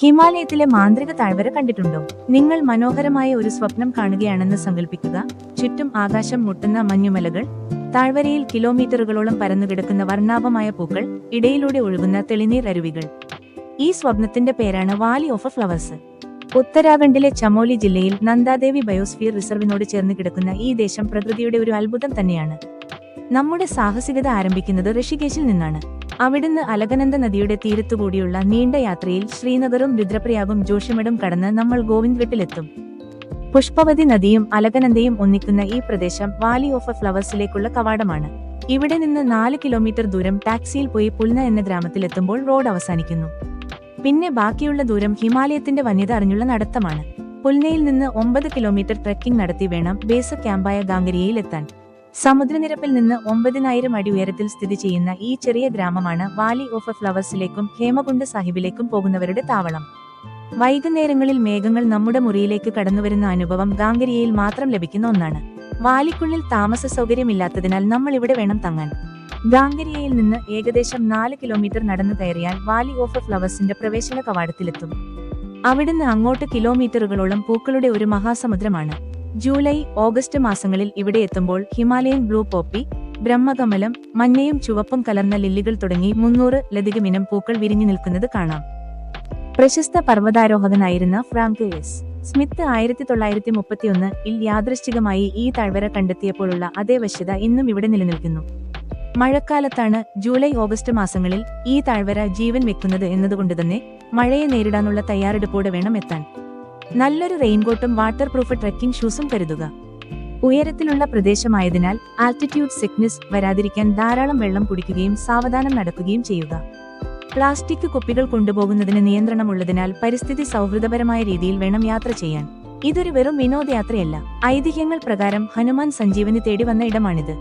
ഹിമാലയത്തിലെ മാന്ത്രിക താഴ്വര കണ്ടിട്ടുണ്ടോ? നിങ്ങൾ മനോഹരമായ ഒരു സ്വപ്നം കാണുകയാണെന്ന് സങ്കല്പിക്കുക. ചുറ്റും ആകാശം മുട്ടുന്ന മഞ്ഞുമലകൾ, താഴ്വരയിൽ കിലോമീറ്ററുകളോളം പരന്നുകിടക്കുന്ന വർണ്ണാഭമായ പൂക്കൾ, ഇടയിലൂടെ ഒഴുകുന്ന തെളിനീർ അരുവികൾ. ഈ സ്വപ്നത്തിന്റെ പേരാണ് വാലി ഓഫ് ഫ്ലവേഴ്സ്. ഉത്തരാഖണ്ഡിലെ ചമോലി ജില്ലയിൽ നന്ദാദേവി ബയോസ്ഫിയർ റിസർവിനോട് ചേർന്ന് കിടക്കുന്ന ഈ ദേശം പ്രകൃതിയുടെ ഒരു അത്ഭുതം തന്നെയാണ്. നമ്മുടെ സാഹസികത ആരംഭിക്കുന്നത് ഋഷികേശിൽ നിന്നാണ്. അവിടുന്ന് അലകനന്ദ നദിയുടെ തീരത്തുകൂടിയുള്ള നീണ്ട യാത്രയിൽ ശ്രീനഗറും രുദ്രപ്രയാഗും ജോഷിമഠും കടന്ന് നമ്മൾ ഗോവിന്ദ്ഘട്ടിലെത്തും. പുഷ്പവതി നദിയും അലകനന്ദയും ഒന്നിക്കുന്ന ഈ പ്രദേശം വാലി ഓഫ് ഫ്ലവേഴ്സിലേക്കുള്ള കവാടമാണ്. ഇവിടെ നിന്ന് 4 കിലോമീറ്റർ ദൂരം ടാക്സിയിൽ പോയി പുൽന എന്ന ഗ്രാമത്തിലെത്തുമ്പോൾ റോഡ് അവസാനിക്കുന്നു. പിന്നെ ബാക്കിയുള്ള ദൂരം ഹിമാലയത്തിന്റെ വന്യത അറിഞ്ഞുള്ള നടത്തമാണ്. പുൽനയിൽ നിന്ന് 9 കിലോമീറ്റർ ട്രെക്കിംഗ് നടത്തി വേണം ബേസ് ക്യാമ്പായ ഗാംഗരിയയിൽ എത്താൻ. സമുദ്രനിരപ്പിൽ നിന്ന് 9000 അടി ഉയരത്തിൽ സ്ഥിതി ചെയ്യുന്ന ഈ ചെറിയ ഗ്രാമമാണ് വാലി ഓഫ് ഫ്ലവേഴ്സിലേക്കും ഹേമകുണ്ട് സാഹിബിലേക്കും പോകുന്നവരുടെ താവളം. വൈകുന്നേരങ്ങളിൽ മേഘങ്ങൾ നമ്മുടെ മുറിയിലേക്ക് കടന്നുവരുന്ന അനുഭവം ഗാംഗരിയയിൽ മാത്രം ലഭിക്കുന്ന ഒന്നാണ്. വാലിക്കുള്ളിൽ താമസ സൗകര്യമില്ലാത്തതിനാൽ നമ്മൾ ഇവിടെ വേണം തങ്ങാൻ. ഗാംഗരിയയിൽ നിന്ന് ഏകദേശം 4 കിലോമീറ്റർ നടന്നു കയറിയാൽ വാലി ഓഫ് ഫ്ലവേഴ്സിന്റെ പ്രവേശന കവാടത്തിലെത്തും. അവിടുന്ന് അങ്ങോട്ട് കിലോമീറ്ററുകളോളം പൂക്കളുടെ ഒരു മഹാസമുദ്രമാണ്. ജൂലൈ, ഓഗസ്റ്റ് മാസങ്ങളിൽ ഇവിടെ എത്തുമ്പോൾ ഹിമാലയൻ ബ്ലൂ പോപ്പി, ബ്രഹ്മകമലം, മഞ്ഞയും ചുവപ്പും കലർന്ന ലില്ലികൾ തുടങ്ങി 300-ലധികം ഇനം പൂക്കൾ വിരിഞ്ഞു നിൽക്കുന്നത് കാണാം. പ്രശസ്ത പർവ്വതാരോഹകനായിരുന്ന ഫ്രാങ്ക് എസ്. സ്മിത്ത് 1931-ൽ യാദൃശ്ചികമായി ഈ താഴ്വര കണ്ടെത്തിയപ്പോഴുള്ള അതേ വശ്യത ഇന്നും ഇവിടെ നിലനിൽക്കുന്നു. മഴക്കാലത്താണ് ജൂലൈ, ഓഗസ്റ്റ് മാസങ്ങളിൽ ഈ താഴ്വര ജീവൻ വെക്കുന്നത് എന്നതുകൊണ്ടുതന്നെ മഴയെ നേരിടാനുള്ള തയ്യാറെടുപ്പോടെ വേണം എത്താൻ. നല്ലൊരു റെയിൻകോട്ടും വാട്ടർ പ്രൂഫ് ട്രെക്കിംഗ് ഷൂസും കരുതുക. ഉയരത്തിലുള്ള പ്രദേശമായതിനാൽ ആൾട്ടിറ്റ്യൂഡ് സിക്നസ് വരാതിരിക്കാൻ ധാരാളം വെള്ളം കുടിക്കുകയും സാവധാനം നടക്കുകയും ചെയ്യുക. പ്ലാസ്റ്റിക് കുപ്പികൾ കൊണ്ടുപോകുന്നതിന് നിയന്ത്രണമുള്ളതിനാൽ പരിസ്ഥിതി സൗഹൃദപരമായ രീതിയിൽ വേണം യാത്ര ചെയ്യാൻ. ഇതൊരു വെറും വിനോദയാത്രയല്ല. ഐതിഹ്യങ്ങൾ പ്രകാരം ഹനുമാൻ സഞ്ജീവനി തേടി വന്ന ഇടമാണിത്.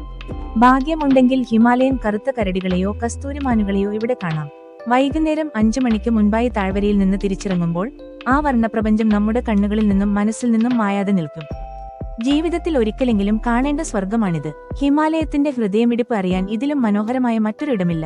ഭാഗ്യമുണ്ടെങ്കിൽ ഹിമാലയൻ കറുത്ത കരടികളെയോ കസ്തൂരിമാനുകളെയോ ഇവിടെ കാണാം. വൈകുന്നേരം 5 മണിക്ക് മുൻപായി താഴ്വരയിൽ നിന്ന് തിരിച്ചിറങ്ങുമ്പോൾ ആ വർണ്ണപ്രപഞ്ചം നമ്മുടെ കണ്ണുകളിൽ നിന്നും മനസ്സിൽ നിന്നും മായാതെ നിൽക്കും. ജീവിതത്തിൽ ഒരിക്കലെങ്കിലും കാണേണ്ട സ്വർഗമാണിത്. ഹിമാലയത്തിന്റെ ഹൃദയമിടിപ്പ് അറിയാൻ ഇതിലും മനോഹരമായ മറ്റൊരിടമില്ല.